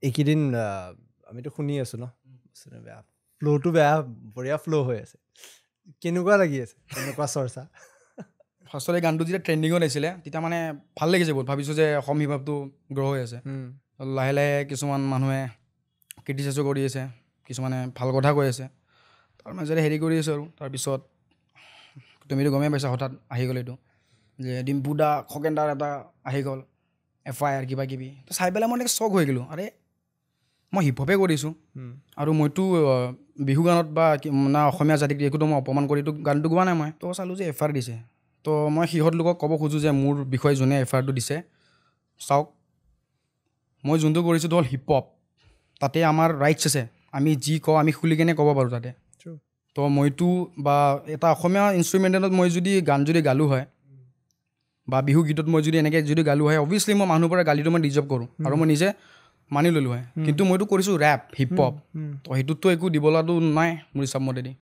এইকেইদিন আমিতো শুনি আছো ন বেয়া ফ্ল'টো বেয়া বঢ়িয়া ফ্ল' হৈ আছে কেনেকুৱা লাগি আছে এনেকুৱা চৰ্চা ফাৰ্ষ্টতে গানটো যেতিয়া ট্ৰেণ্ডিঙত আহিছিলে তেতিয়া মানে ভাল লাগিছে বহুত ভাবিছোঁ যে অসম হিপ হপটো গ্ৰ' হৈ আছে লাহে লাহে কিছুমান মানুহে ক্ৰিটিচাইজো কৰি আছে কিছুমানে ভাল কথা কৈ আছে তাৰ মাজতে হেৰি কৰি আছোঁ আৰু তাৰপিছত তুমিতো গমেই পাইছা হঠাৎ আহি গ'ল এইটো যে ডিম্পু দা খগেন দাৰ এটা আহি গ'ল FIR কিবা কিবি তো চাই পেলাই মই এনেকৈ শ্বক হৈ গ'লোঁ আৰে মই হিপ হপে কৰিছোঁ আৰু মইতো বিহু গানত বা না অসমীয়া জাতিক একোতো মই অপমান কৰিতো গানটো গোৱা নাই মই তো চালোঁ যে FIR দিছে তো মই সিহঁত লোকক ক'ব খোজোঁ যে মোৰ বিষয়ে যোনে FIRটো দিছে চাওক মই যোনটো কৰিছোঁ হ'ল হিপ হপ তাতে আমাৰ ৰাইটছ আছে আমি যি কওঁ আমি খুলি কেনে ক'ব পাৰোঁ তাতে তো মইতো বা এটা অসমীয়া ইনষ্ট্ৰুমেণ্টেলত মই যদি গান যদি গালোঁ হয় বা বিহু গীতত মই যদি এনেকৈ যদি গালোঁ হয় অভিয়াছলি মই মানুহৰ পৰা গালিটো মই ডিজাৰ্ভ কৰোঁ আৰু মই নিজে মানি ল'লোঁ হয় কিন্তু মইতো কৰিছোঁ ৰেপ হিপ হপ তো সেইটোততো একো দিবলৈতো নাই মোৰ হিচাপ মতেদি